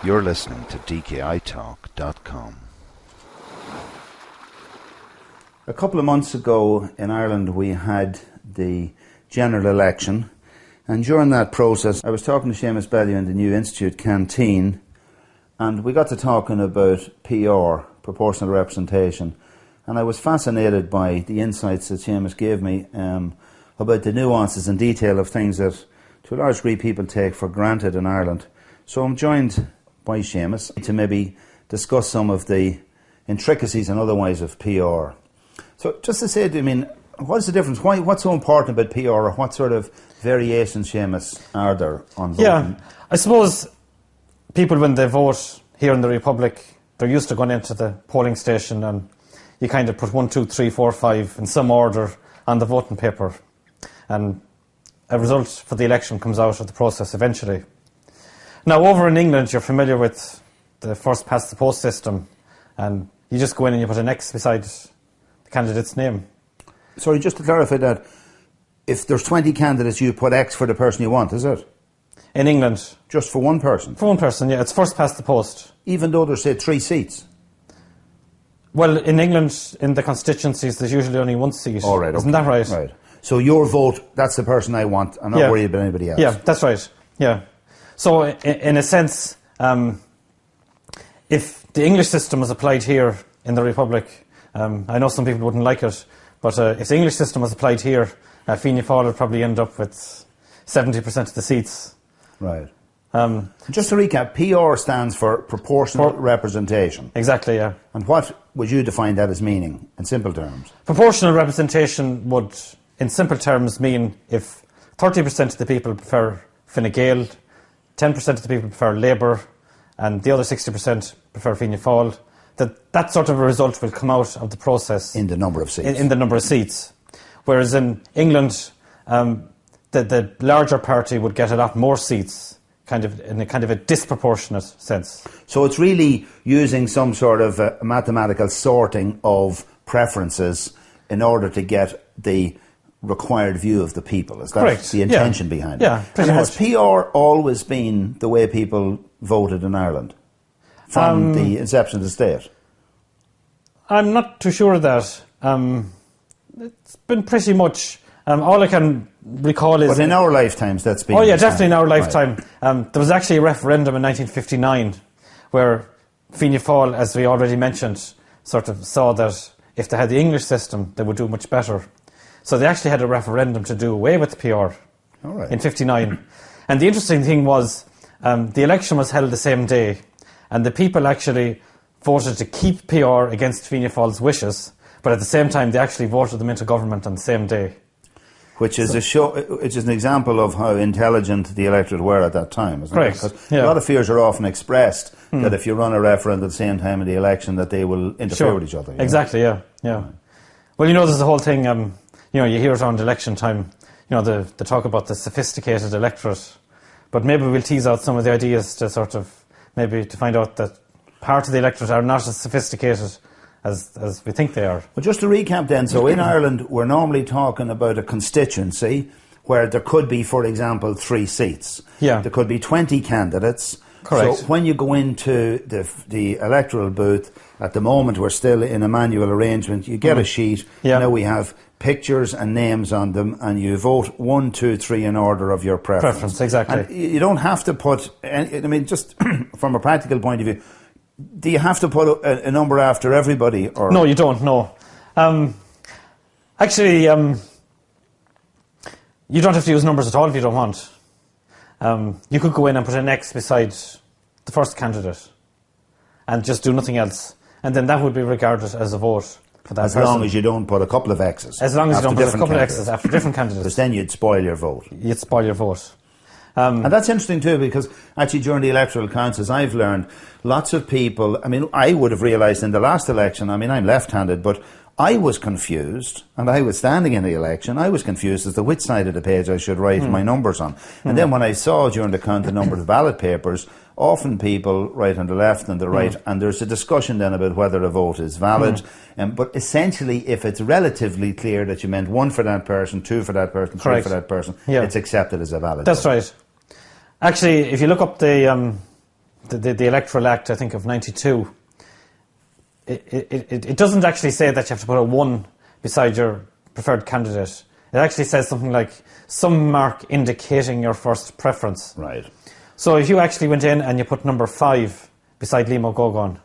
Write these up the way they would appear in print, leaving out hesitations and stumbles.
You're listening to dkitalk.com. A couple of months ago in Ireland we had the general election, and during that process I was talking to Seamus Bellew in the New Institute canteen, and we got to talking about PR, proportional representation, and I was fascinated by the insights that Seamus gave me about the nuances and detail of things that to a large degree people take for granted in Ireland. So I'm joined by Seamus to maybe discuss some of the intricacies and otherwise of PR. So just to say, I mean, what's the difference? What's so important about PR, or what sort of variations, Seamus, are there on voting? Yeah, I suppose people, when they vote here in the Republic, they're used to going into the polling station and you kind of put 1, 2, 3, 4, 5 in some order on the voting paper, and a result for the election comes out of the process eventually. Now, over in England, you're familiar with the first past the post system, and you just go in and you put an X beside the candidate's name. Sorry, just to clarify that, if there's 20 candidates, you put X for the person you want, is it? In England. Just for one person? For one person, yeah. It's first past the post. Even though there's, say, 3 seats? Well, in England, in the constituencies, there's usually only 1 seat. All right, Isn't that right? Right. So your vote, that's the person I want. I'm not worried about anybody else. Yeah, that's right. Yeah. So, in a sense, if the English system was applied here in the Republic, I know some people wouldn't like it, but if the English system was applied here, Fianna Fáil would probably end up with 70% of the seats. Right. Just to recap, PR stands for proportional representation. Exactly, yeah. And what would you define that as meaning, in simple terms? Proportional representation would, in simple terms, mean if 30% of the people prefer Fine Gael, 10% of the people prefer Labour, and the other 60% prefer Fianna Fáil, that sort of a result will come out of the process. In the number of seats. In the number of seats. Whereas in England, the larger party would get a lot more seats, in a kind of a disproportionate sense. So it's really using some sort of mathematical sorting of preferences in order to get the required view of the people. Is that correct? The intention behind it? Yeah, pretty much. Has PR always been the way people voted in Ireland from the inception of the state? I'm not too sure of that. It's been pretty much... all I can recall is... But in our lifetimes, that's been... Oh, yeah, definitely in our lifetime. Right. There was actually a referendum in 1959 where Fianna Fáil, as we already mentioned, sort of saw that if they had the English system, they would do much better. So they actually had a referendum to do away with PR in 59. And the interesting thing was the election was held the same day, and the people actually voted to keep PR against Fianna Fáil's wishes, but at the same time they actually voted them into government on the same day. Which is which is an example of how intelligent the electorate were at that time, isn't correct. it? Because a lot of fears are often expressed that if you run a referendum at the same time in the election, that they will interfere with each other. Exactly, yeah. Well, there's the whole thing, you hear it around election time, they talk about the sophisticated electorate, but maybe we'll tease out some of the ideas to sort of, maybe to find out that part of the electorate are not as sophisticated as we think they are. Well, just to recap then, so in Ireland we're normally talking about a constituency where there could be, for example, 3 seats. Yeah. There could be 20 candidates. Correct. So when you go into the electoral booth, at the moment we're still in a manual arrangement, you get a sheet, now we have pictures and names on them, and you vote 1, 2, 3 in order of your preference. Exactly. And you don't have to put, just from a practical point of view, do you have to put a number after everybody? Or? No, you don't, no. Actually, you don't have to use numbers at all if you don't want. You could go in and put an X beside the first candidate and just do nothing else. And then that would be regarded as a vote for that person. As long as you don't put a couple of X's. As long as you don't put a couple of X's after different candidates. Because then you'd spoil your vote. You'd spoil your vote. And that's interesting too, because actually during the electoral counts, as I've learned, lots of people, I would have realised in the last election, I'm left-handed, but I was confused, and I was standing in the election, I was confused as to which side of the page I should write my numbers on. And then when I saw during the count the number of ballot papers, often people write on the left and the right, and there's a discussion then about whether a vote is valid. But essentially, if it's relatively clear that you meant 1 for that person, 2 for that person, 3 for that person, it's accepted as a valid vote. That's right. Actually, if you look up the the Electoral Act, I think, of 92, it doesn't actually say that you have to put a 1 beside your preferred candidate. It actually says something like some mark indicating your first preference. Right. So if you actually went in and you put number 5 beside Liam O'Gogan,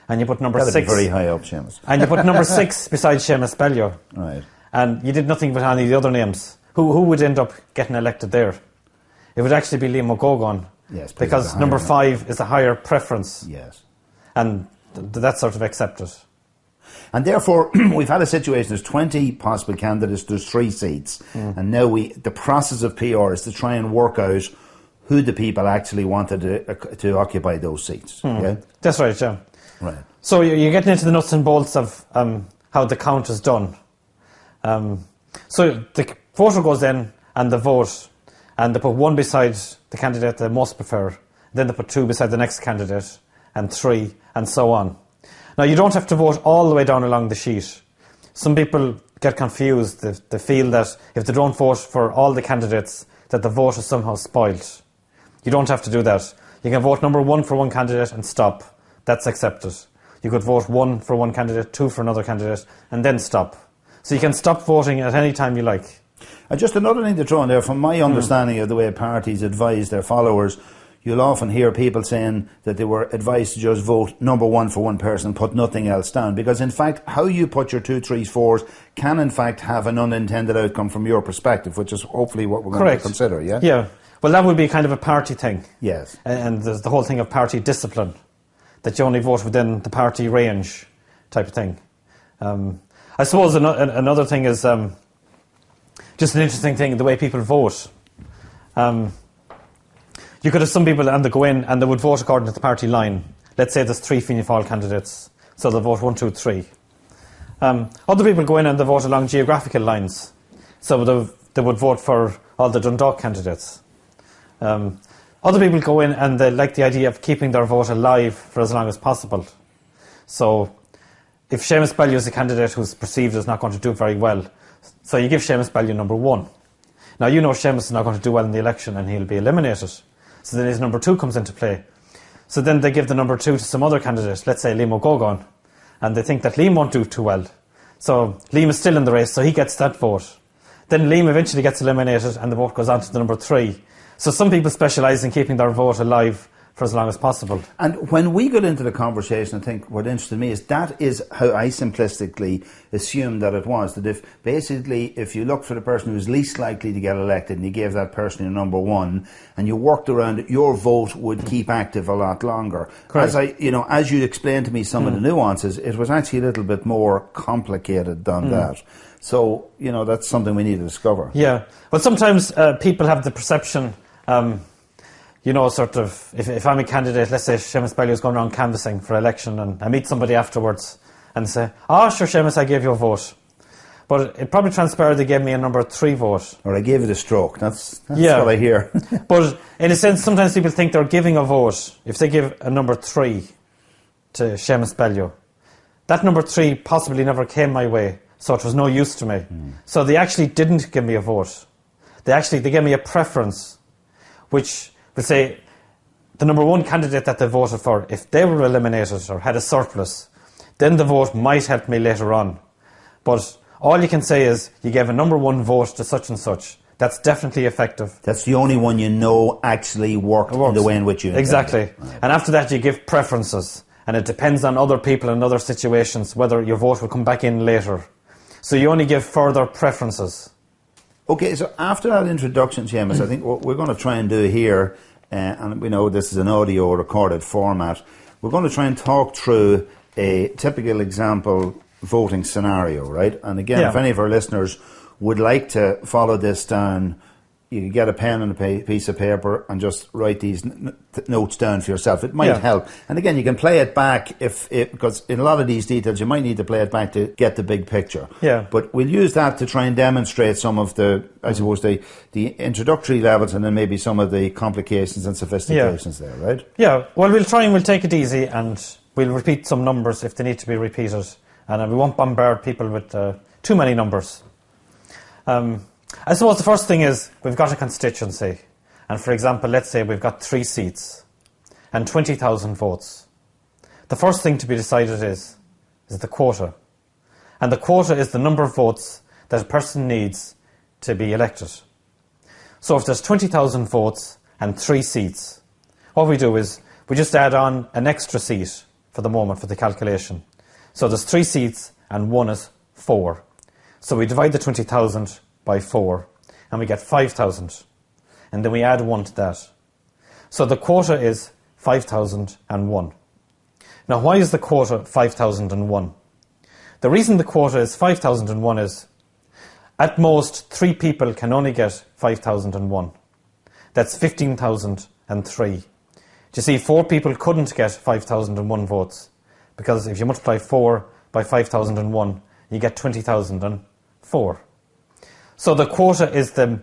and you put number That'd 6... be very high up, Seamus. And you put number 6 beside Seamus Bellew. Right. And you did nothing with any of the other names. Who would end up getting elected there? It would actually be Liam O'Gogan. Yes, because number 5 is a higher preference. Yes. And that's sort of accepted. And therefore, we've had a situation, there's 20 possible candidates, there's 3 seats. And now the process of PR is to try and work out who the people actually wanted to occupy those seats. Yeah? That's right, yeah. Right. So you're getting into the nuts and bolts of how the count is done. So the voter goes in and they vote, and they put 1 beside the candidate they most prefer. Then they put 2 beside the next candidate, and 3, and so on. Now, you don't have to vote all the way down along the sheet. Some people get confused. They feel that if they don't vote for all the candidates, that the vote is somehow spoiled. You don't have to do that. You can vote number 1 for one candidate and stop. That's accepted. You could vote 1 for one candidate, 2 for another candidate, and then stop. So you can stop voting at any time you like. And just another thing to throw in there, from my understanding of the way parties advise their followers, you'll often hear people saying that they were advised to just vote number 1 for one person and put nothing else down. Because in fact, how you put your 2, 3s, 4s can in fact have an unintended outcome from your perspective, which is hopefully what we're going to consider, yeah? Yeah. Well, that would be kind of a party thing. Yes. And there's the whole thing of party discipline, that you only vote within the party range type of thing. I suppose another thing is just an interesting thing, the way people vote. You could have some people and they go in and they would vote according to the party line. Let's say there's 3 Fianna Fáil candidates, so they'll vote 1, 2, 3. Other people go in and they vote along geographical lines, so they would vote for all the Dundalk candidates. Other people go in and they like the idea of keeping their vote alive for as long as possible. So if Seamus Bellew is a candidate who's perceived as not going to do very well, so you give Seamus Bellew number 1. Now you know Seamus is not going to do well in the election and he'll be eliminated. So then his number 2 comes into play. So then they give the number 2 to some other candidate, let's say Liam O'Gogan, and they think that Liam won't do too well. So Liam is still in the race, so he gets that vote. Then Liam eventually gets eliminated and the vote goes on to the number 3. So some people specialise in keeping their vote alive for as long as possible. And when we got into the conversation, I think what interested me is that is how I simplistically assumed that it was. That if you looked for the person who was least likely to get elected and you gave that person your number 1 and you worked around it, your vote would keep active a lot longer. Correct. As you explained to me some of the nuances, it was actually a little bit more complicated than that. So, that's something we need to discover. Yeah. Well, sometimes people have the perception... sort of, if I'm a candidate, let's say Seamus Bellew is going around canvassing for election and I meet somebody afterwards and say, sure, Seamus, I gave you a vote. But it probably transpired they gave me a number 3 vote. Or I gave it a stroke. That's what I hear. But in a sense, sometimes people think they're giving a vote. If they give a number 3 to Seamus Bellew, that number 3 possibly never came my way, so it was no use to me. So they actually didn't give me a vote. They gave me a preference, which would say the number 1 candidate that they voted for, if they were eliminated or had a surplus, then the vote might help me later on. But all you can say is you gave a number 1 vote to such and such. That's definitely effective. That's the only one actually worked in the way in which you intended. Exactly. Right. And after that you give preferences. And it depends on other people and other situations whether your vote will come back in later. So you only give further preferences. Okay, so after that introduction, Seamus, I think what we're going to try and do here, and we know this is an audio recorded format, we're going to try and talk through a typical example voting scenario, right? And again, if any of our listeners would like to follow this down, you can get a pen and a piece of paper and just write these notes down for yourself. It might help. And again, you can play it back because in a lot of these details, you might need to play it back to get the big picture. Yeah. But we'll use that to try and demonstrate some of the, I suppose, the introductory levels and then maybe some of the complications and sophistications there, right? Yeah. Well, we'll take it easy and we'll repeat some numbers if they need to be repeated. And we won't bombard people with too many numbers. I suppose the first thing is we've got a constituency, and for example, let's say we've got 3 seats, and 20,000 votes. The first thing to be decided is the quota. And the quota is the number of votes that a person needs to be elected. So if there's 20,000 votes and 3 seats, what we do is we just add on an extra seat for the moment for the calculation. So there's 3 seats and 1 is 4. So we divide the 20,000 by 4 and we get 5,000. And then we add 1 to that. So the quota is 5,001. Now why is the quota 5,001? The reason the quota is 5,001 is at most 3 people can only get 5,001. That's 15,003. Do you see, 4 people couldn't get 5,001 votes, because if you multiply 4 by 5,001, you get 20,004. So the quota is the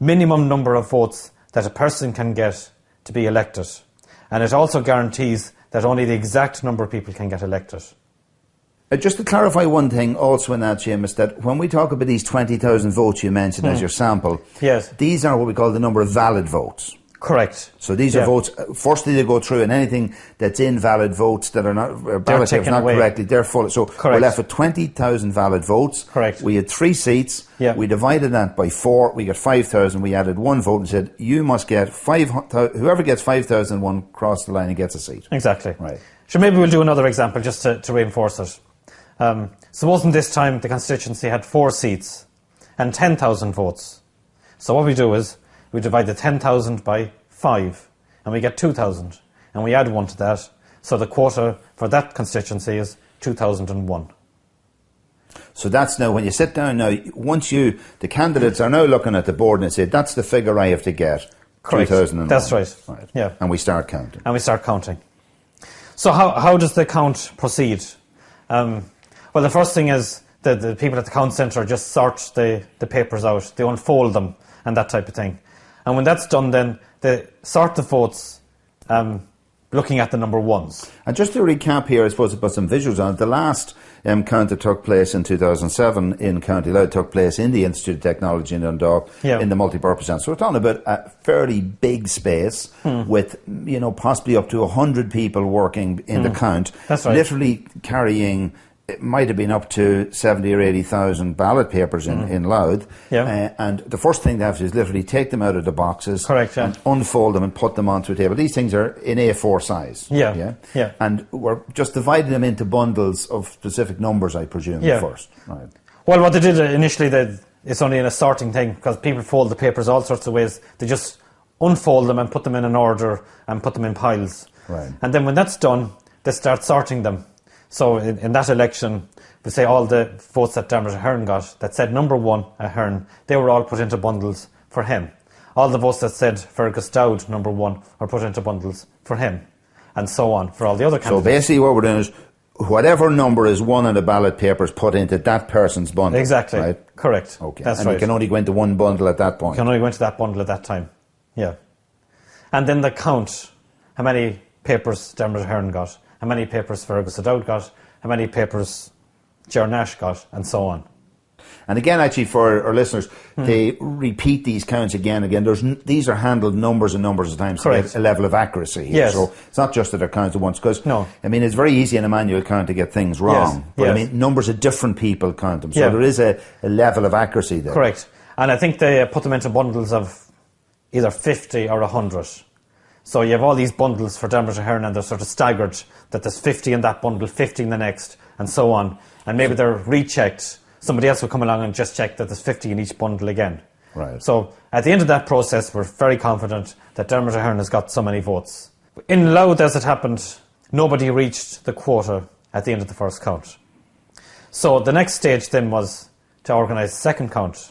minimum number of votes that a person can get to be elected. And it also guarantees that only the exact number of people can get elected. Just to clarify one thing also in that, Seamus, that when we talk about these 20,000 votes you mentioned as your sample, yes, these are what we call the number of valid votes. Correct. So these are votes, firstly they go through, and anything that's invalid votes that are not, ballot papers not correctly, they're full. So we're left with 20,000 valid votes. Correct. We had 3 seats. Yeah. We divided that by 4. We got 5,000. We added 1 vote and said, you must get 5,000. Whoever gets 5,001 cross the line and gets a seat. Exactly. Right. So maybe we'll do another example just to reinforce it. Supposing this time the constituency had 4 seats and 10,000 votes. So what we do is we divide the 10,000 by 5 and we get 2,000 and we add 1 to that. So the quota for that constituency is 2,001. So that's now, when you sit down now, the candidates are now looking at the board and say, that's the figure I have to get. Correct. 2001. That's right. Yeah. And we start counting. So how does the count proceed? Well, the first thing is the people at the count centre just sort the papers out. They unfold them and that type of thing. And when that's done, then they sort the votes looking at the number ones. And just to recap here, I suppose, to put some visuals on it, the last count that took place in 2007 in County Louth took place in the Institute of Technology in Dundalk, in the multi-purpose centre. So we're talking about a fairly big space with, possibly up to 100 people working in the count. That's right. Literally carrying, it might have been up to 70 or 80,000 ballot papers in Louth. And the first thing they have to do is literally take them out of the boxes. Correct, and unfold them and put them onto a table. These things are in A4 size. And we're just dividing them into bundles of specific numbers, I presume, first. Right. Well, what they did initially, it's only in a sorting thing, because people fold the papers all sorts of ways. They just unfold them and put them in an order and put them in piles. Right. And then when that's done, they start sorting them. So in that election, we say all the votes that Dermot Ahern got that said number 1 Ahern, they were all put into bundles for him. All the votes that said Fergus Dowd number 1 were put into bundles for him, and so on for all the other candidates. So basically what we're doing is whatever number is 1 on the ballot paper is put into that person's bundle. Exactly. Right? Correct. Okay. That's and right. you can only go into one bundle at that point. You can only go into that bundle at that time. Yeah. And then the count, how many papers Dermot Ahern got, how many papers Fergus O'Dowd got, how many papers Ger Nash got, and so on. And again, actually, for our listeners, they repeat these counts again and again. These are handled numbers and numbers of times to get a level of accuracy here. Yes. So it's not just that they're counted once, because, I mean, it's very easy in a manual count to get things wrong. But, I mean, numbers of different people count them. So there is a level of accuracy there. Correct. And I think they put them into bundles of either 50 or 100. So you have all these bundles for Dermot Ahern, and they're sort of staggered, that there's 50 in that bundle, 50 in the next, and so on. And maybe they're rechecked. Somebody else will come along and just check that there's 50 in each bundle again. Right. So at the end of that process, we're very confident that Dermot Ahern has got so many votes. In Louth, as it happened, nobody reached the quota at the end of the first count. So the next stage then was to organise the second count.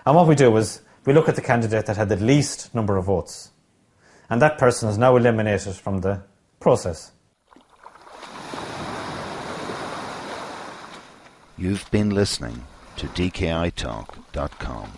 And what we do is we look at the candidate that had the least number of votes. And that person is now eliminated from the process. You've been listening to dkitalk.com.